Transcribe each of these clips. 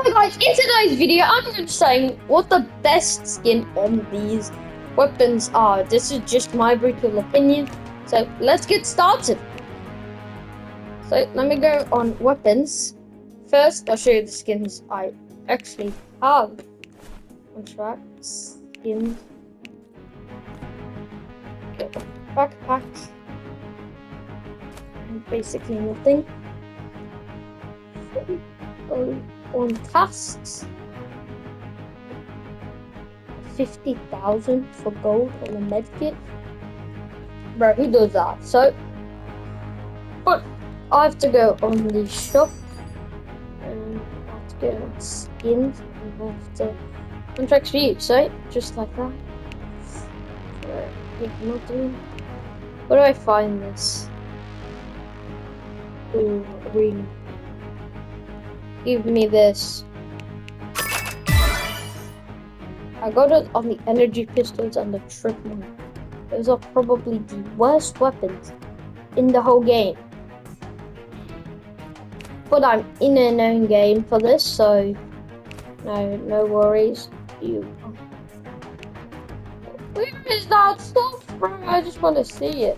Hi guys, in today's video I'm going to be saying what the best skin on these weapons are. This is just my brutal opinion, so let's get started. So let me go on weapons. First I'll show you the skins I actually have on track. Skins. Okay, backpack. And basically nothing. Go on tasks. 50,000 for gold on a medkit. Bro, who does that? So, but I have to go on the shop and I have to go on skins and I have to contract view. So, just like that. Not doing. Where do I find this? Ooh, arena. Give me this. I got it on the energy pistols and the trip one. Those are probably the worst weapons in the whole game. But I'm in a known game for this, so no worries. Where is that stuff, bro? I just want to see it.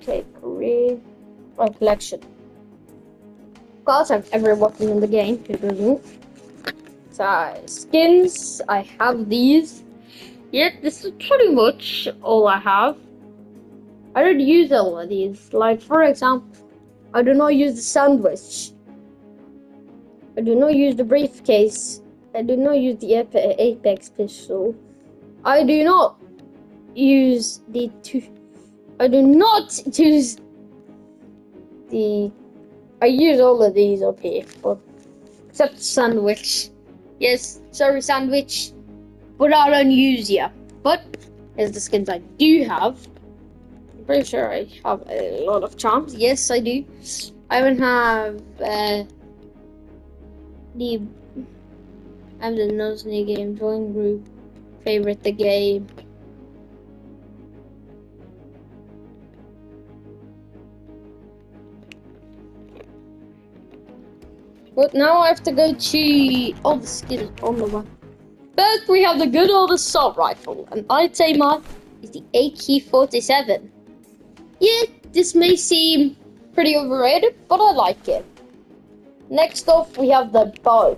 Okay, career, collection. Of course, I have every weapon in the game. Who doesn't? So, skins, I have these. Yep, this is pretty much all I have. I don't use all of these. Like, for example, I do not use the sandwich. I do not use the briefcase. I do not use the Apex pistol. I do not use the I do not use the... I use all of these up here, but except sandwich. Yes, sorry sandwich, but I don't use ya. But here's the skins I do have. I'm pretty sure I have a lot of charms. Yes, I do. I even have the Nosney game join group, favorite the game. But now I have to go to all the skins on the one. First, we have the good old assault rifle, and I'd say mine is the AK-47. Yeah, this may seem pretty overrated, but I like it. Next off, we have the bow.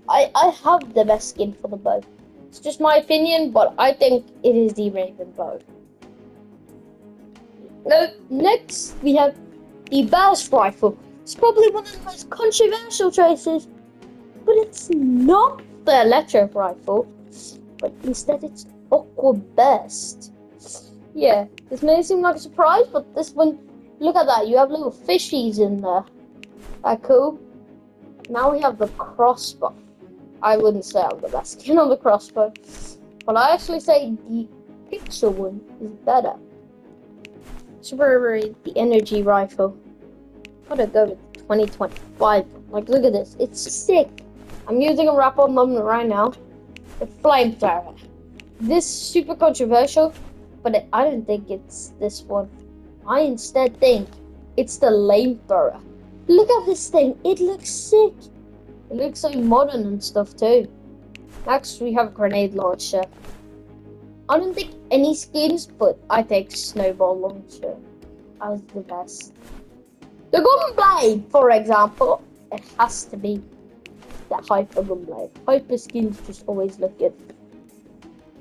I have the best skin for the bow. It's just my opinion, but I think it is the Raven bow. Next, we have the burst rifle. It's probably one of the most controversial choices, but it's not the electric rifle, but instead it's aqua burst. Yeah, this may seem like a surprise, but this one, look at that, you have little fishies in there. That cool? Now we have the crossbow. I wouldn't say I'm the best skin on the crossbow, but I actually say the pixel one is better. Super the energy rifle. Gotta go with 2025. Like, look at this. It's sick. I'm using a wrap-on moment right now. The flamethrower. This super controversial, but I don't think it's this one. I instead think it's the flamethrower. Look at this thing. It looks sick. It looks so modern and stuff too. Next, we have grenade launcher. I don't think any skins, but I think snowball launcher as the best. The gunblade, for example, it has to be the hyper gunblade. Hyper skins just always look good.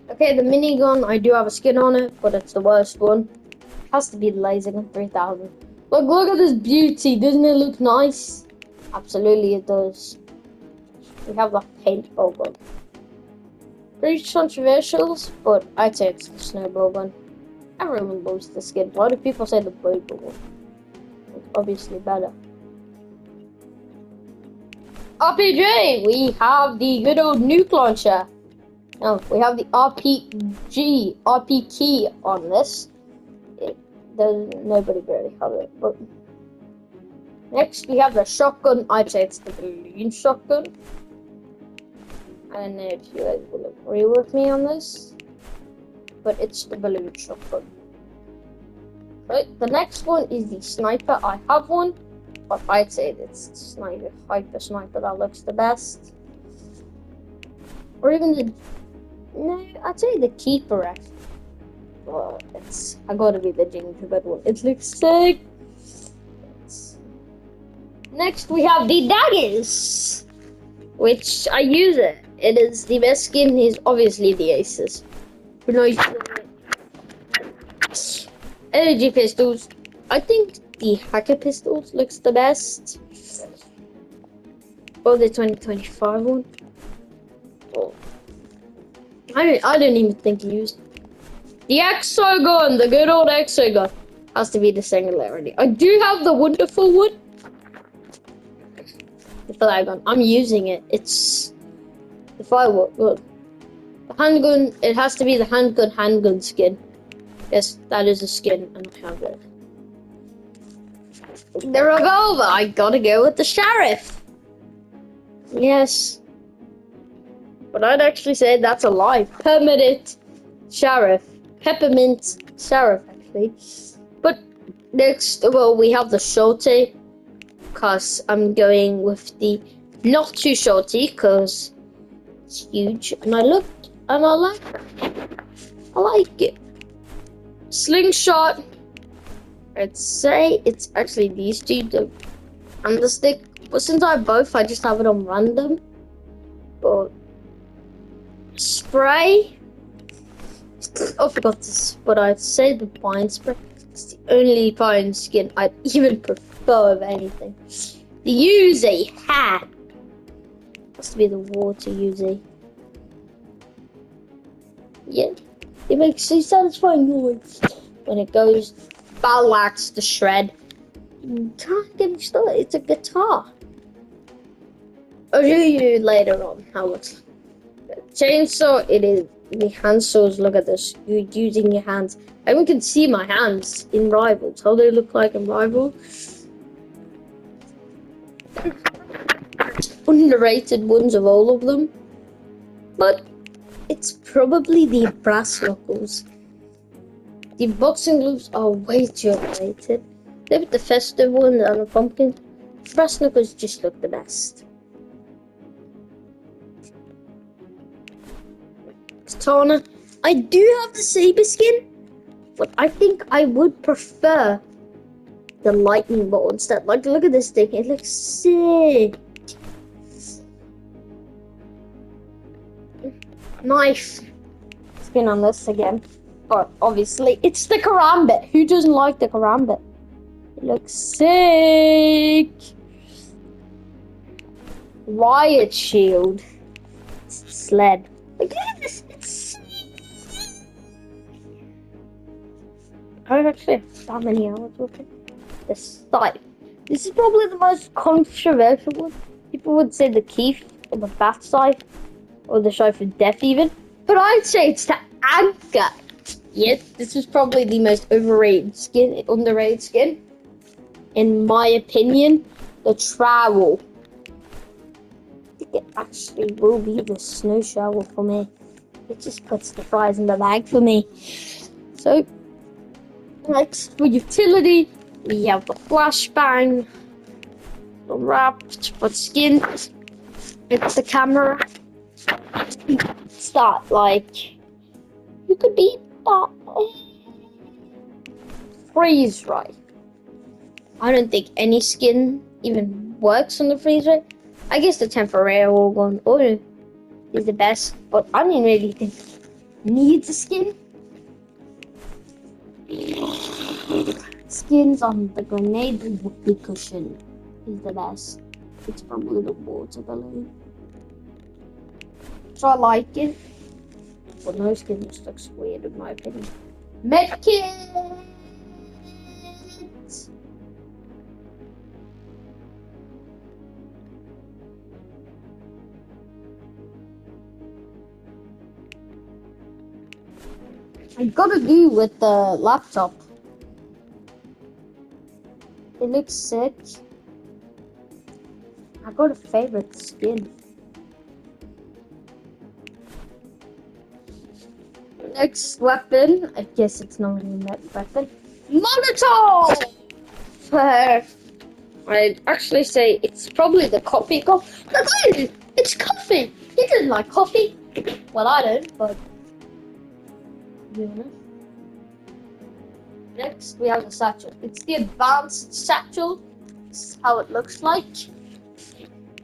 Okay, the minigun, I do have a skin on it, but it's the worst one. It has to be the laser gun 3000. Look at this beauty. Doesn't it look nice? Absolutely it does. We have the paintball gun. Pretty controversial, but I'd say it's the snowball gun. Everyone loves the skin. Why do people say the paintball one? It's obviously better. RPG, we have the good old nuke launcher. Now, we have the RP key on this. Nobody really have it, but next we have the shotgun. I'd say it's the balloon shotgun. I don't know if you guys will agree with me on this, but it's the balloon shotgun. Right, the next one is the sniper. I have one. but I'd say it's sniper, hyper sniper that looks the best. Or even the, no, I'd say the keeper actually. Well, I gotta be the gingerbread one. It looks sick. Next we have the daggers, which I use it. It is the best skin. Is obviously the aces. But no, energy pistols. I think the hacker pistols looks the best. Or the 2025 one. Oh. I don't even think he used the Exogun, the good old Exogun. Has to be the singularity. I do have the wonderful one. The flag gun. I'm using it. It's the firework. Good. The handgun. It has to be the handgun skin. Yes, that is a skin, and I have it. The revolver. I gotta go with the sheriff. Yes. But I'd actually say that's a lie. Peppermint sheriff. Actually. But next, well, we have the shorty. Because I'm going with the not too shorty, because it's huge. And I looked, and I like it. Slingshot. I'd say it's actually these two. And the stick. But since I just have it on random. But spray. I forgot this, but I'd say the pine spray. It's the only pine skin I'd even prefer of anything. The Uzi, ha! Has to be the water Uzi. Yeah, it makes a satisfying noise when it goes battle wax to shred. Can't get me started. It's a guitar. I'll show you later on how it looks. Chainsaw, it is the hand saws. Look at this. You're using your hands. Everyone can see my hands in Rivals. How they look like in Rivals. Underrated ones of all of them. But it's probably the brass knuckles. The boxing gloves are way too overrated. Look at the festive one and the pumpkin. Brass knuckles just look the best. Katana. I do have the saber skin, but I think I would prefer the lightning bolt instead. Like, look at this thing. It looks sick. Knife skin on this again. But obviously, it's the karambit. Who doesn't like the karambit? It looks sick. Riot shield. Sled. Look at this. It's I don't actually have that many hours with it. The scythe. This is probably the most controversial one. People would say the Keith or the Bat Scythe or the Scythe of Death even. But I'd say it's the Anchor. Yes, this is probably the most underrated skin. In my opinion, the trowel. I think it actually will be the snow shovel for me. It just puts the fries in the bag for me. So, next for utility, we have the flashbang, the wrapped, but skin. It's the camera. It's that, like, you could beat that. Freeze ray. I don't think any skin even works on the freeze ray. I guess the temporary one is the best, but I don't really think it needs a skin. Skins on the grenade whoopee cushion is the best. It's probably the water balloon. So I like it, but no skin just looks weird in my opinion. Medkit! I gotta do with the laptop. It looks sick. I got a favorite skin. Next weapon, I guess it's not really a weapon. Molotov! I'd actually say it's probably the coffee cup. No, it's coffee. You didn't like coffee. Well, I don't, but to be honest. Next, we have the satchel. It's the advanced satchel. This is how it looks like.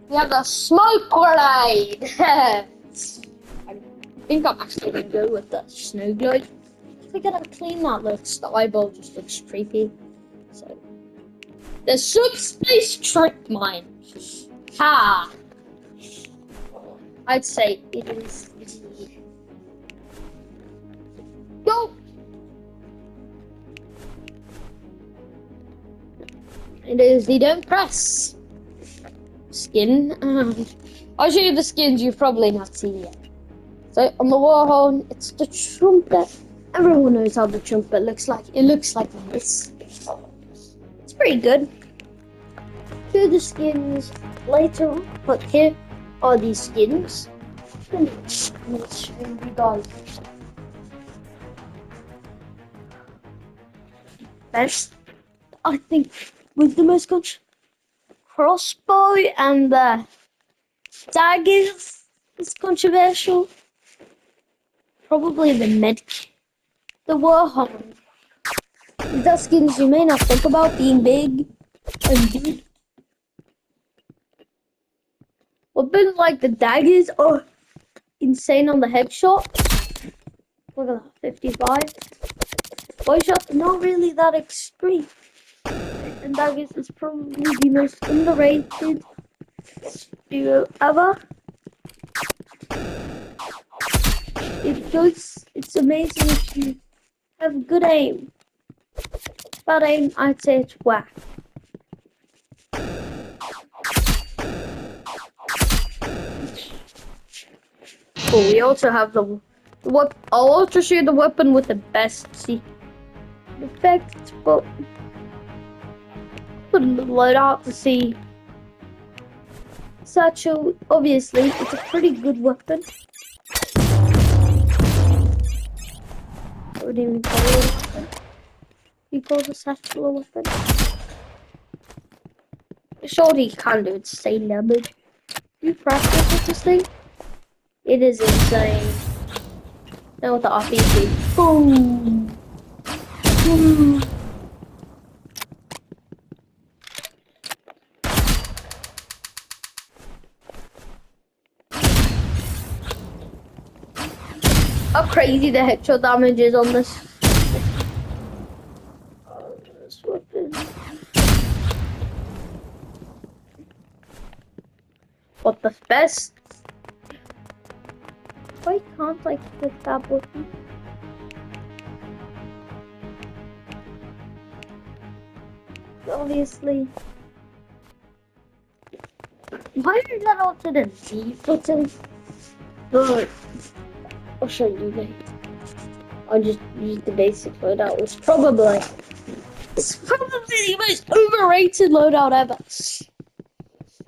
We have the smoke grenade. I think I'm actually gonna go with the snow globe. We're gonna clean that looks. The eyeball just looks creepy. So the subspace trick mine. Ha! I'd say it is the go. It is the don't press skin, and I'll show you the skins you've probably not seen yet. So on the Warhorn, it's the trumpet. Everyone knows how the trumpet looks like. It looks like this. It's pretty good. Do the skins later on, but here are these skins. I'm gonna show you guys. Best, I think, with the most crossbow and the daggers is controversial. Probably the medkit. The Warhorn. These are skins you may not think about being big and good. Weapons like the daggers are insane on the headshot. Look at that, 55. Boy shot, not really that extreme. And daggers is probably the most underrated duo ever. It's amazing if you have good aim. Bad aim, I'd say it's whack. Cool, we also have the weapon. I'll also show you the weapon with the best effect, but put a little loadout to see. Satchel, obviously, it's a pretty good weapon. I wouldn't even call it a weapon. You call the satchel a weapon? Shorty can do insane damage. You practice with this thing? It is insane. Now with the RPG. Boom! Boom! How crazy the headshot damage is on this. This weapon. But the best. Why can't I click that button? Obviously. Why is that also the Z button? But I'll show you later. I'll just use the basic loadout. It's probably the most overrated loadout ever.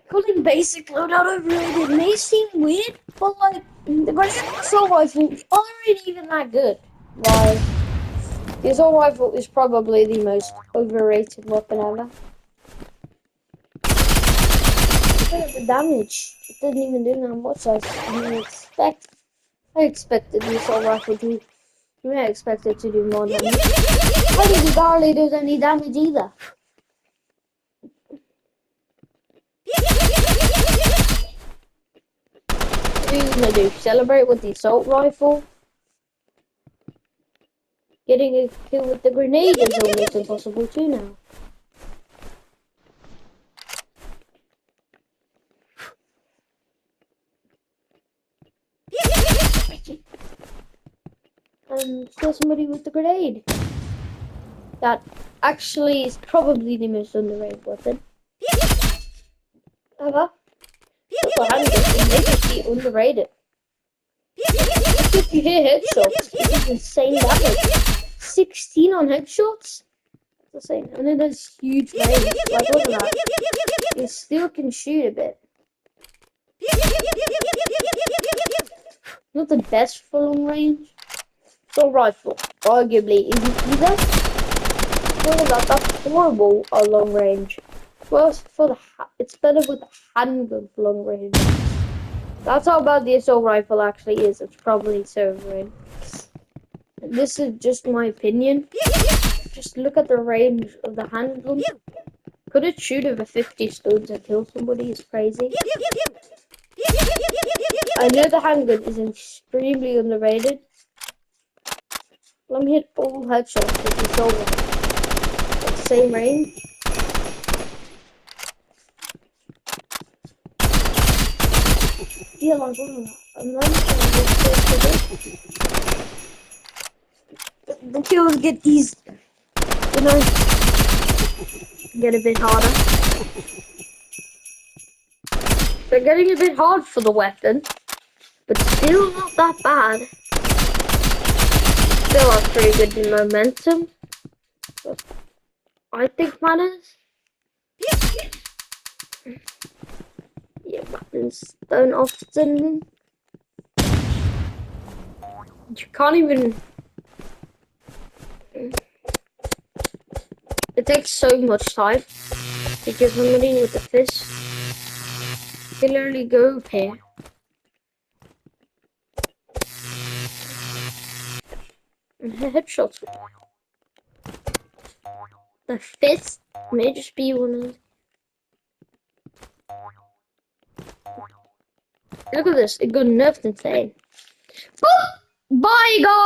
Calling basic loadout overrated may seem weird, but like the grenade assault rifle aren't even that good. Like the assault rifle is probably the most overrated weapon ever. Look at the damage. It didn't even do that much as you expect. I expected the assault rifle to. You may expect it to do more damage. I didn't barely do any damage either. What are you gonna do? Celebrate with the assault rifle? Getting a kill with the grenade is almost impossible too now. Kill somebody with the grenade. That actually is probably the most underrated weapon ever. It may just be underrated. If you hit headshots, it is insane damage. 16 on headshots? That's insane. And it has huge range. Like, look at that. You still can shoot a bit. Not the best for long range. So rifle, arguably, isn't either. Look at that, that's horrible at long range. Well, it's better with the handgun for long range. That's how bad the assault rifle actually is. It's probably sobering. This is just my opinion. Just look at the range of the handgun. Could it shoot over 50 stones and kill somebody? It's crazy. I know the handgun is extremely underrated. Let me hit all headshots with the assault rifle. At the same range. Yeah, like, I'm not the kills get easy, you know, get a bit harder. They're getting a bit hard for the weapon, but still not that bad. Still have pretty good momentum. But I think matters. Yeah, weapons don't often. You can't even. It takes so much time to kill somebody with the fist. You can literally go up here. And headshots. The fist may just be one of. Look at this. It got nerfed insane. Bye, guys.